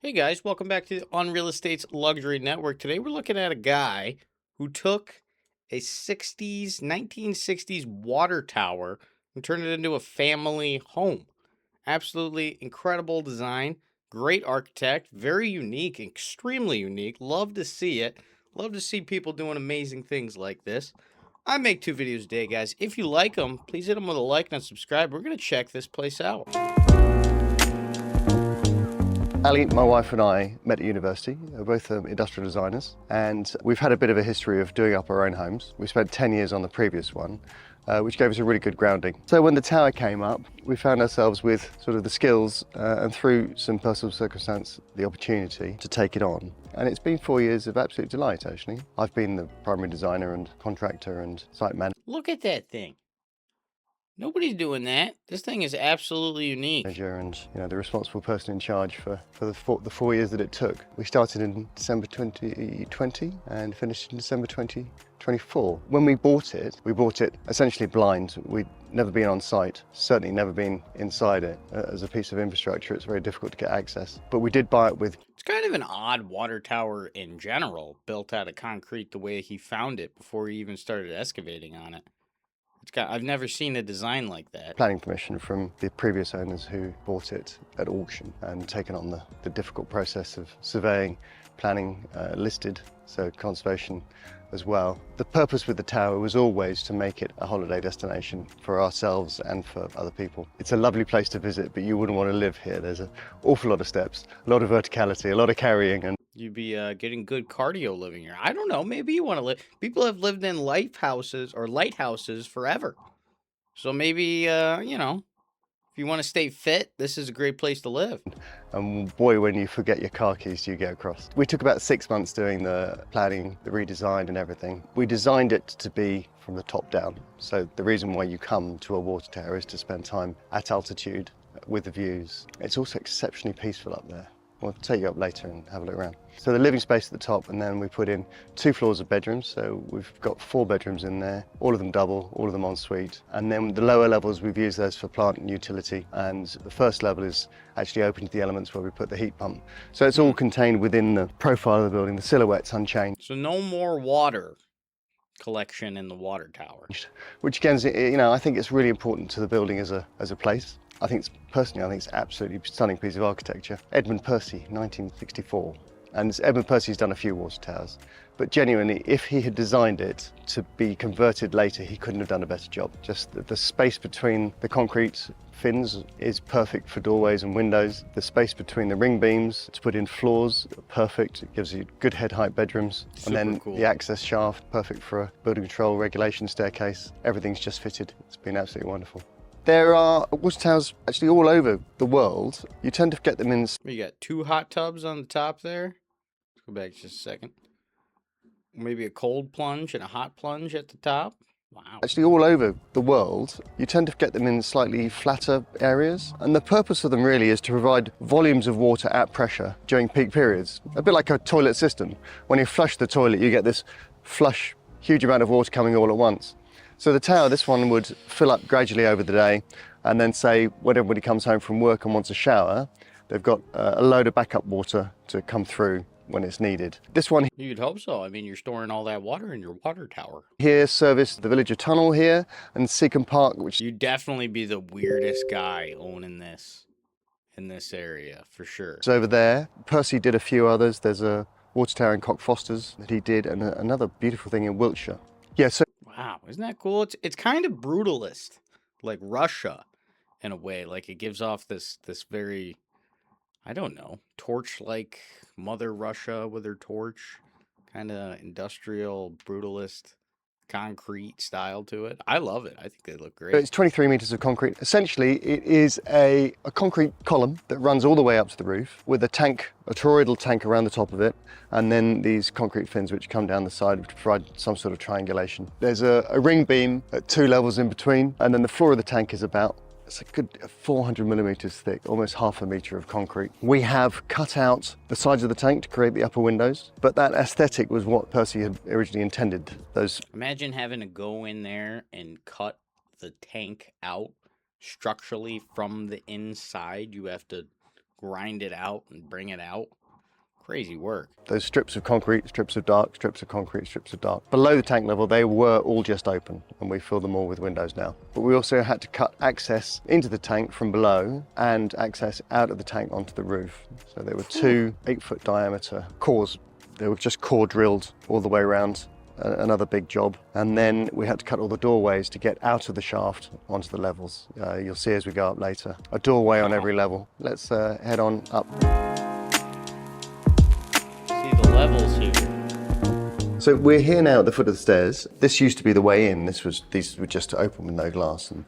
Hey guys, welcome back to On Real Estate's Luxury Network. Today we're looking at a guy who took a 1960s water tower and turned it into a family home. Absolutely incredible design, great architect, very unique, extremely unique. Love to see it. Love to see people doing amazing things like this. I make 2 videos a day, guys. If you like them, please hit them with a like and subscribe. We're going to check this place out. Ali, my wife and I met at university. We're both industrial designers, and we've had a bit of a history of doing up our own homes. We spent 10 years on the previous one, which gave us a really good grounding. So when the tower came up, we found ourselves with sort of the skills and through some personal circumstance, the opportunity to take it on. And it's been 4 years of absolute delight, actually. I've been the primary designer and contractor and site Look at that thing. Nobody's doing that. This thing is absolutely unique. manager and the responsible person in charge for the 4 years that it took. We started in December 2020 and finished in December 2024. When we bought it essentially blind. We'd never been on site, certainly never been inside it. As a piece of infrastructure, it's very difficult to get access. But we did buy it with... It's kind of an odd water tower in general, built out of concrete the way he found it before he even started excavating on it. I've never seen a design like that. planning permission from the previous owners who bought it at auction and taken on the difficult process of surveying, planning, listed, so conservation as well. The purpose with the tower was always to make it a holiday destination for ourselves and for other people. It's a lovely place to visit, but you wouldn't want to live here. There's an awful lot of steps, a lot of verticality, a lot of carrying, and You'd be getting good cardio living here. I don't know. Maybe you want to live. People have lived in lighthouses forever. So maybe, if you want to stay fit, this is a great place to live. And boy, when you forget your car keys, you get across. We took about 6 months doing the planning, the redesign and everything. We designed it to be from the top down. So the reason why you come to a water tower is to spend time at altitude with the views. It's also exceptionally peaceful up there. We'll take you up later and have a look around. So the living space at the top, and then we put in 2 floors of bedrooms. So we've got 4 bedrooms in there, all of them double, all of them en suite. And then the lower levels, we've used those for plant and utility. And the first level is actually open to the elements where we put the heat pump. So it's all contained within the profile of the building. The silhouette's unchanged. So no more water collection in the water tower. Which again, I think it's really important to the building as a place. Personally, I think it's absolutely stunning piece of architecture. Edmund Percy, 1964. And Edmund Percy's done a few water towers, but genuinely, if he had designed it to be converted later, he couldn't have done a better job. Just the space between the concrete fins is perfect for doorways and windows. The space between the ring beams to put in floors, perfect. It gives you good head height bedrooms. Super and then cool. The access shaft, perfect for a building control regulation staircase. Everything's just fitted. It's been absolutely wonderful. There are water towers actually all over the world. You tend to get them in... You got 2 hot tubs on the top there. Let's go back just a second. Maybe a cold plunge and a hot plunge at the top. Wow. Actually, all over the world, you tend to get them in slightly flatter areas. And the purpose of them really is to provide volumes of water at pressure during peak periods. A bit like a toilet system. When you flush the toilet, you get this flush, huge amount of water coming all at once. So the tower, this one would fill up gradually over the day, and then say when everybody comes home from work and wants a shower, they've got a load of backup water to come through when it's needed. This one You'd hope so. I mean, you're storing all that water in your water tower. here serviced the Villager Tunnel here and Seacombe Park, which... You'd definitely be the weirdest guy owning this in this area, for sure. is over there. Percy did a few others. There's a water tower in Cockfosters that he did, and another beautiful thing in Wiltshire. Yeah, so... Wow, isn't that cool? It's kind of brutalist, like Russia, in a way. Like it gives off this very, I don't know, torch-like Mother Russia with her torch, kind of industrial brutalist, concrete style to it. I love it. I think they look great. It's 23 metres of concrete. Essentially, it is a concrete column that runs all the way up to the roof with a tank, a toroidal tank around the top of it, and then these concrete fins which come down the side to provide some sort of triangulation. There's a ring beam at 2 levels in between, and then the floor of the tank is it's a good 400 millimetres thick, almost half a metre of concrete. We have cut out the sides of the tank to create the upper windows, but that aesthetic was what Percy had originally intended. Imagine having to go in there and cut the tank out structurally from the inside. You have to grind it out and bring it out. Crazy work. Those strips of concrete, strips of dark, strips of concrete, strips of dark. Below the tank level, they were all just open, and we fill them all with windows now. But we also had to cut access into the tank from below and access out of the tank onto the roof. So there were two 8-foot diameter cores. They were just core drilled all the way around. Another big job. And then we had to cut all the doorways to get out of the shaft onto the levels. You'll see as we go up later. A doorway on every level. Let's head on up. See the levels here. So we're here now at the foot of the stairs. This used to be the way in. These were just open with no glass. And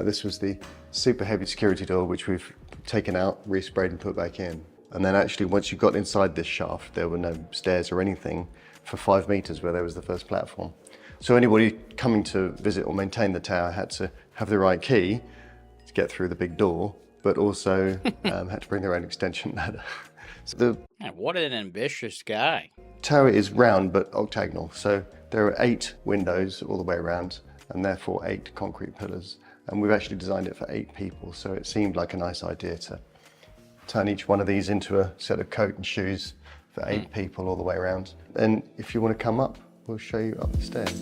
this was the super heavy security door, which we've taken out, resprayed and put back in. And then actually, once you got inside this shaft, there were no stairs or anything for 5 meters where there was the first platform. So anybody coming to visit or maintain the tower had to have the right key to get through the big door, but also had to bring their own extension ladder. So the Man, what an ambitious guy. tower is round but octagonal, so there are 8 windows all the way around and therefore 8 concrete pillars. And we've actually designed it for 8 people, so it seemed like a nice idea to turn each one of these into a set of coat and shoes for 8 people all the way around. And if you want to come up, we'll show you up the stairs.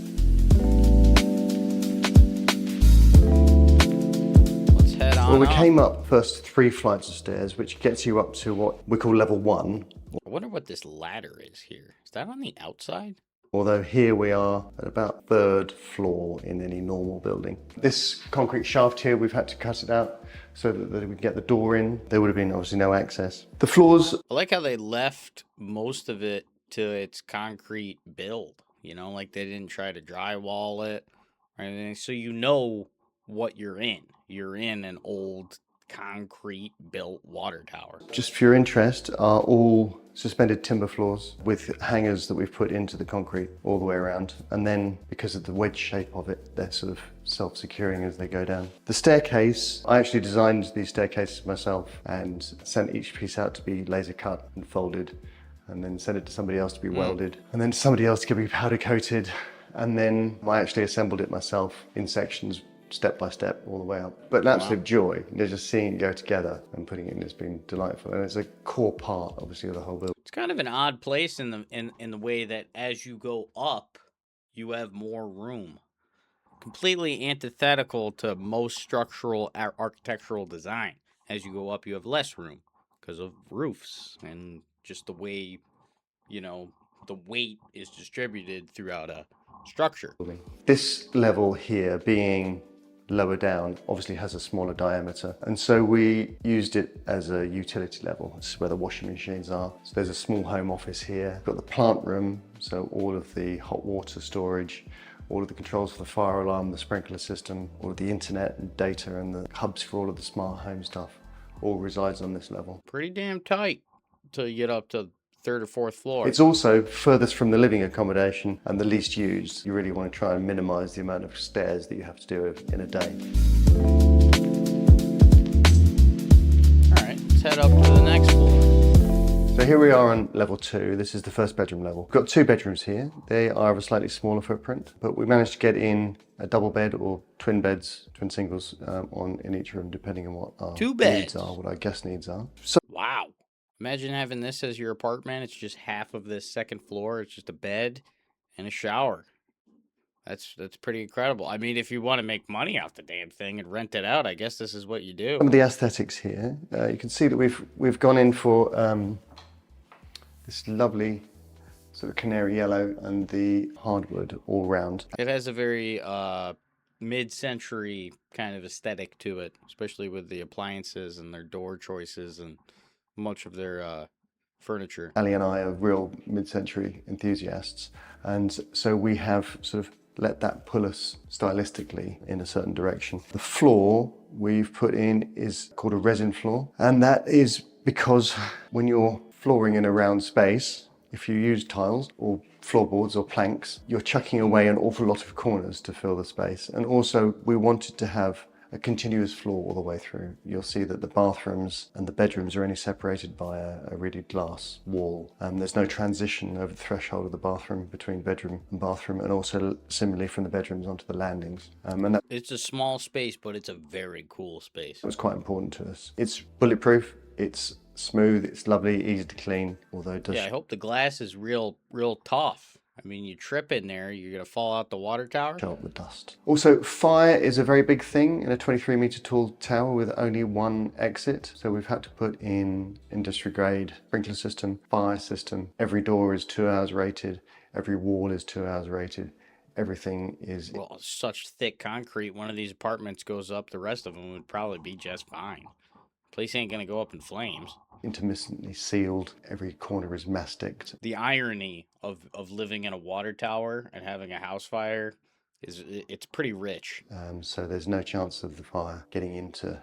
Let's head on Well, we up. came up first 3 flights of stairs, which gets you up to what we call level 1. I wonder what this ladder is here. Is that on the outside? Although here we are at about 3rd floor in any normal building. This concrete shaft here, we've had to cut it out so that we could get the door in. There would have been obviously no access. The floors, I like how they left most of it to its concrete build. You know, like they didn't try to drywall it or anything. So you know what you're in. You're in an old concrete built water tower. just for your interest, are all suspended timber floors with hangers that we've put into the concrete all the way around. And then because of the wedge shape of it, they're sort of self-securing as they go down. The staircase, I actually designed these staircases myself and sent each piece out to be laser cut and folded, and then sent it to somebody else to be welded, and then somebody else to be powder coated. And then I actually assembled it myself in sections, step by step, all the way up. But an absolute joy, just seeing it go together and putting it in has been delightful. And it's a core part, obviously, of the whole build. It's kind of an odd place in the way that as you go up, you have more room. Completely antithetical to most structural architectural design. As you go up, you have less room because of roofs and just the way, you know, the weight is distributed throughout a structure. This level here, being lower down, obviously has a smaller diameter, and so we used it as a utility level. This is where the washing machines are. So there's a small home office here. Got the plant room, so all of the hot water storage, all of the controls for the fire alarm, the sprinkler system, all of the internet and data and the hubs for all of the smart home stuff all resides on this level. Pretty damn tight till you get up to 3rd or 4th floor. It's also furthest from the living accommodation and the least used. You really want to try and minimize the amount of stairs that you have to do in a day. All right, let's head up to the next floor. So here we are on level 2. This is the first bedroom level. We've got 2 bedrooms here. They are of a slightly smaller footprint, but we managed to get in a double bed or twin beds, twin singles in each room, depending on what our 2 beds. needs are, what our guest needs are. So Wow. Imagine having this as your apartment. It's just half of this 2nd floor. It's just a bed and a shower. That's pretty incredible. I mean, if you want to make money off the damn thing and rent it out, I guess this is what you do. some of the aesthetics here, you can see that we've gone in for this lovely sort of canary yellow and the hardwood all round. It has a very mid-century kind of aesthetic to it, especially with the appliances and their door choices and much of their furniture. Ali and I are real mid-century enthusiasts, and so we have sort of let that pull us stylistically in a certain direction. The floor we've put in is called a resin floor, and that is because when you're flooring in a round space, if you use tiles or floorboards or planks, you're chucking away an awful lot of corners to fill the space. And also we wanted to have a continuous floor all the way through. You'll see that the bathrooms and the bedrooms are only separated by a rigid glass wall. There's no transition over the threshold of the bathroom between bedroom and bathroom, and also similarly from the bedrooms onto the landings. And that It's a small space, but it's a very cool space. was quite important to us. It's bulletproof, it's smooth, it's lovely, easy to clean, although it Yeah, does I hope the glass is real tough. I mean, you trip in there, you're gonna fall out the water tower. show up the dust. Also, fire is a very big thing in a 23-meter tall tower with only one exit. So we've had to put in industry grade sprinkler system, fire system. Every door is 2 hours rated. Every wall is 2 hours rated. Everything is Well, such thick concrete, one of these apartments goes up, the rest of them would probably be just fine. Place ain't gonna go up in flames. intermittently sealed. Every corner is masticed. The irony of living in a water tower and having a house fire it's pretty rich. So there's no chance of the fire getting into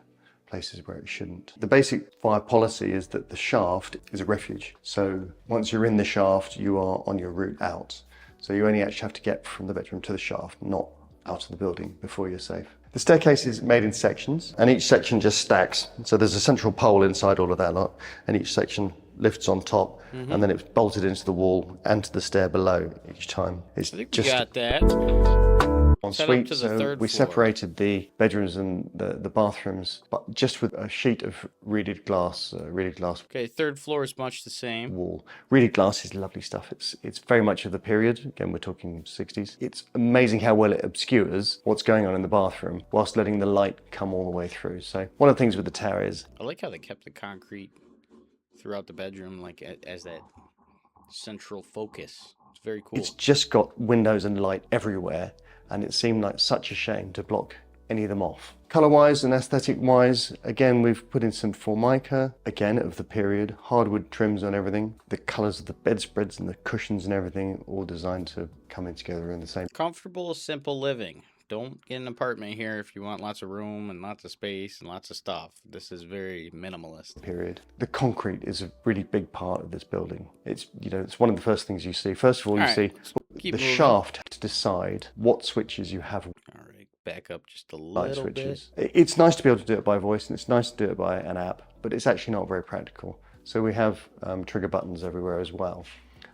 places where it shouldn't. The basic fire policy is that the shaft is a refuge. So once you're in the shaft, you are on your route out. So you only actually have to get from the bedroom to the shaft, not out of the building before you're safe. The staircase is made in sections, and each section just stacks. So there's a central pole inside all of that lot, and each section lifts on top, and then it's bolted into the wall and to the stair below each time. It's I think we just got that. en Set up suite, to the so third we floor. separated the bedrooms and the bathrooms, but just with a sheet of reeded glass Okay, third floor is much the same. wall. Reeded glass is lovely stuff. It's very much of the period. Again, we're talking 60s. It's amazing how well it obscures what's going on in the bathroom whilst letting the light come all the way through. So one of the things with the tower is I like how they kept the concrete throughout the bedroom, like as that central focus. It's very cool. it's just got windows and light everywhere, and it seemed like such a shame to block any of them off. Colour-wise and aesthetic-wise, again, we've put in some Formica, again, of the period, hardwood trims on everything. The colours of the bedspreads and the cushions and everything, all designed to come in together in the same Comfortable, simple living. Don't get an apartment here if you want lots of room and lots of space and lots of stuff. This is very minimalist. period. The concrete is a really big part of this building. It's, it's one of the first things you see. First of all, you All right, see let's the keep moving. shaft to decide what switches you have. All right, back up just a Light little bit. switches. It's nice to be able to do it by voice, and it's nice to do it by an app, but it's actually not very practical. So we have trigger buttons everywhere as well.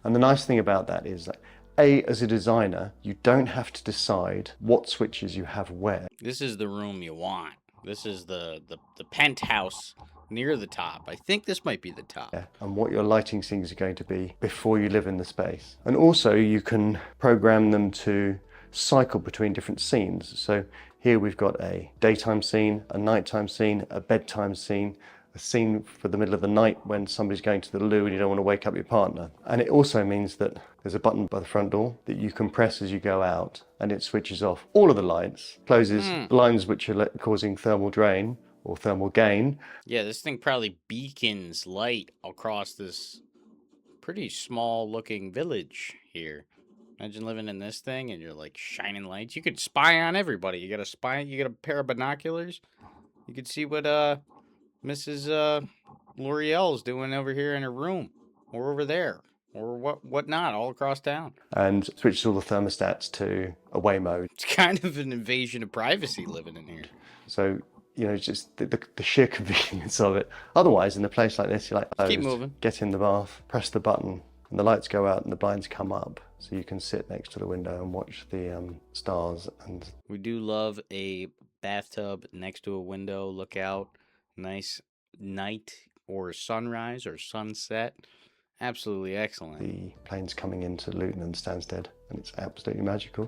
And the nice thing about that is that as a designer, you don't have to decide what switches you have where. This is the room you want. This is the penthouse near the top. I think this might be the top. And what your lighting scenes are going to be before you live in the space. And also you can program them to cycle between different scenes. So here we've got a daytime scene, a nighttime scene, a bedtime scene, a scene for the middle of the night when somebody's going to the loo and you don't want to wake up your partner. And it also means that there's a button by the front door that you can press as you go out, and it switches off all of the lights, closes lines which are causing thermal drain or thermal gain. Yeah, this thing probably beacons light across this pretty small looking village here. Imagine living in this thing and you're like shining lights. You could spy on everybody. You got a pair of binoculars. You could see what Mrs. L'Oreal's doing over here in her room, or over there, or whatnot, all across town. And switches all the thermostats to away mode. It's kind of an invasion of privacy living in here. So, just the sheer convenience of it. Otherwise, in a place like this, you're like, Keep moving. Get in the bath, press the button, and the lights go out and the blinds come up. So you can sit next to the window and watch the stars. And we do love a bathtub next to a window, look out. Nice night or sunrise or sunset. Absolutely excellent. The plane's coming into Luton and Stansted, and it's absolutely magical.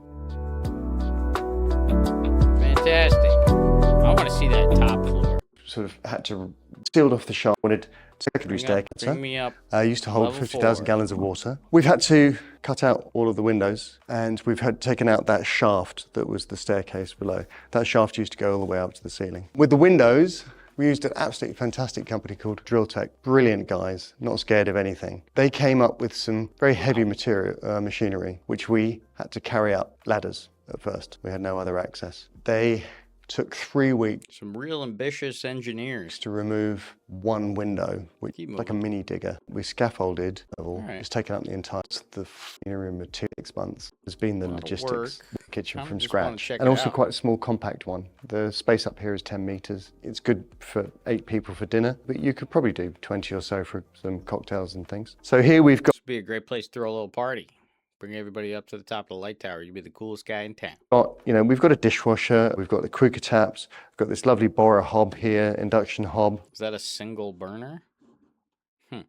Fantastic. I want to see that top floor. Sort of had to sealed off the shaft, wanted secondary staircase. Bring me up. Used to hold Level 50,000 4. gallons of water. We've had to cut out all of the windows, and we've had taken out that shaft that was the staircase below. That shaft used to go all the way up to the ceiling. With the windows, we used an absolutely fantastic company called Drill Tech. Brilliant guys, not scared of anything. They came up with some very heavy machinery, which we had to carry up ladders at first. We had no other access. They took 3 weeks Some real ambitious engineers. to remove one window, which Keep like a moving. mini digger. We scaffolded level. Right. It's taken up the entire the machinery and material 6 months. There's been the Lot of logistics, work. the kitchen I from just wanna scratch, check and it also out. quite a small compact one. The space up here is 10 meters. It's good for 8 people for dinner, but you could probably do 20 or so for some cocktails and things. So here we've got This would be a great place to throw a little party. Bring everybody up to the top of the light tower. You'd be the coolest guy in town. we've got a dishwasher, we've got the Kruger taps, we've got this lovely Bora hob here, induction hob. Is that a single burner? Hmm.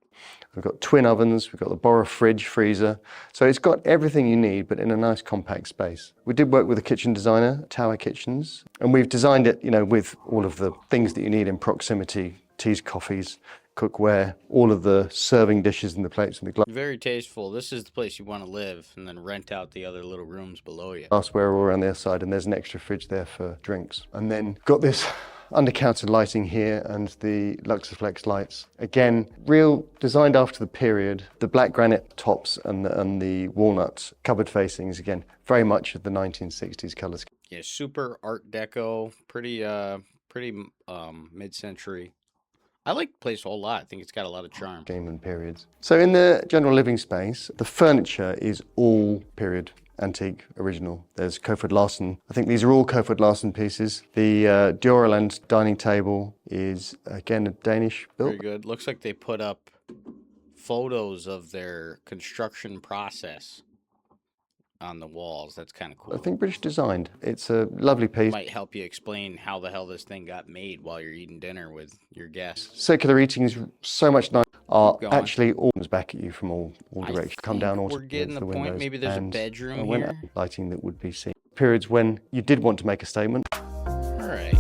We've got twin ovens, we've got the Bora fridge, freezer. So it's got everything you need, but in a nice compact space. We did work with a kitchen designer, Tower Kitchens, and we've designed it, with all of the things that you need in proximity: teas, coffees, cookware, all of the serving dishes and the plates and the Very tasteful. This is the place you want to live, and then rent out the other little rooms below you. glassware all around the other side, and there's an extra fridge there for drinks. And then got this under-counter lighting here and the Luxaflex lights. Again, real designed after the period. The black granite tops and the walnut cupboard facings, again, very much of the 1960s colours. Yeah, super Art Deco, pretty mid-century. I like the place a whole lot. I think it's got a lot of charm. Scheme and periods. So in the general living space, the furniture is all period, antique, original. There's Cofoed Larsen. I think these are all Cofoed Larsen pieces. The Dioraland dining table is, again, a Danish built. Very good. Looks like they put up photos of their construction process on the walls. That's kind of cool. I think British designed. It's a lovely piece. Might help you explain how the hell this thing got made while you're eating dinner with your guests. Circular eating is so much nicer. Are going. actually all back at you from all directions. Come down We're getting the point. windows, Maybe there's a and bedroom when here. lighting that would be seen. Periods when you did want to make a statement. All right.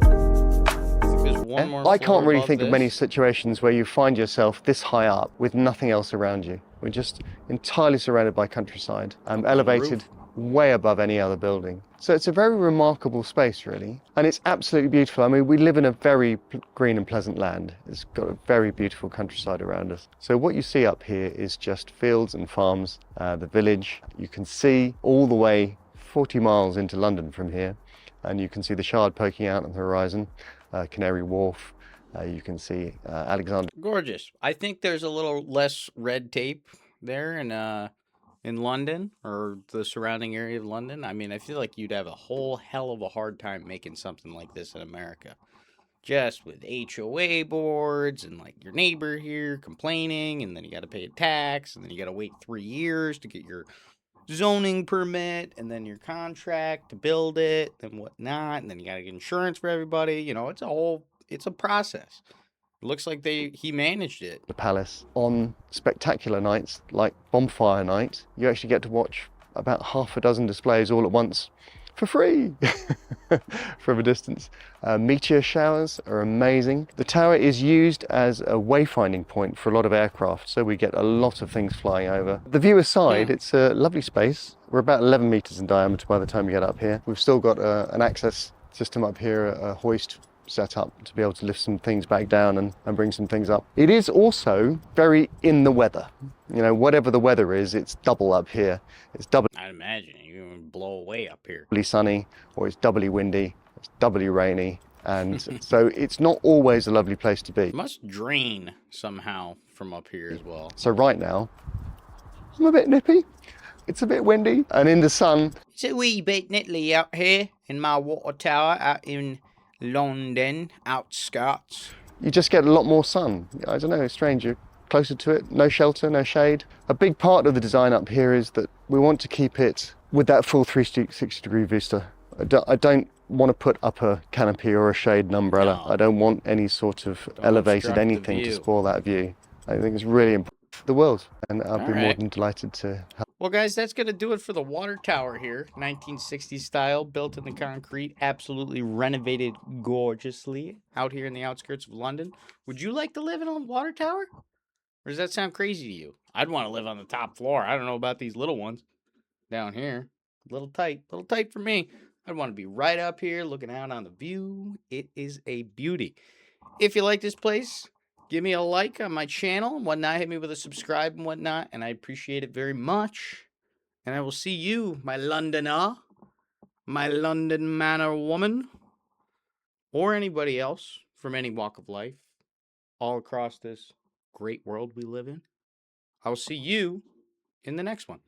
I think there's one more I can't floor really above think of this. many situations where you find yourself this high up with nothing else around you. We're just entirely surrounded by countryside, elevated way above any other building. So it's a very remarkable space, really, and it's absolutely beautiful. I mean, we live in a very green and pleasant land. It's got a very beautiful countryside around us. So what you see up here is just fields and farms, the village. You can see all the way 40 miles into London from here, and you can see the Shard poking out on the horizon, Canary Wharf. You can see Alexander. Gorgeous. I think there's a little less red tape there in London or the surrounding area of London. I mean, I feel like you'd have a whole hell of a hard time making something like this in America. Just with HOA boards and like your neighbor here complaining, and then you got to pay a tax, and then you got to wait 3 years to get your zoning permit, and then your contract to build it and whatnot, and then you got to get insurance for everybody. It's a process. It looks like he managed it. The palace. On spectacular nights like bonfire night, you actually get to watch about half a dozen displays all at once for free from a distance. Meteor showers are amazing. The tower is used as a wayfinding point for a lot of aircraft, so we get a lot of things flying over. The view aside, it's a lovely space. We're about 11 meters in diameter by the time we get up here. We've still got an access system up here, a hoist set up to be able to lift some things back down and bring some things up. It is also very in the weather. Whatever the weather is, it's double up here. It's doubly I'd imagine you would blow away up here. sunny, or it's doubly windy, it's doubly rainy, and so it's not always a lovely place to be. It must drain somehow from up here as well. So right now, I'm a bit nippy. It's a bit windy, and in the sun. It's a wee bit nipply out here in my water tower out in London outskirts. You just get a lot more sun. I don't know, it's strange. You're closer to it, no shelter, no shade. A big part of the design up here is that we want to keep it with that full 360-degree vista. I don't want to put up a canopy or a shade and umbrella. No. I don't want any sort of Don't elevated obstruct the anything to view. spoil that view. I think it's really important for the world, and I'll be more Alright. than delighted to help. Well, guys, that's going to do it for the water tower here. 1960s style, built in the concrete, absolutely renovated gorgeously out here in the outskirts of London. Would you like to live in a water tower? Or does that sound crazy to you? I'd want to live on the top floor. I don't know about these little ones down here. A little tight for me. I'd want to be right up here looking out on the view. It is a beauty. If you like this place, give me a like on my channel and whatnot. Hit me with a subscribe and whatnot, and I appreciate it very much. And I will see you, my Londoner, my London man or woman, or anybody else from any walk of life, all across this great world we live in. I'll see you in the next one.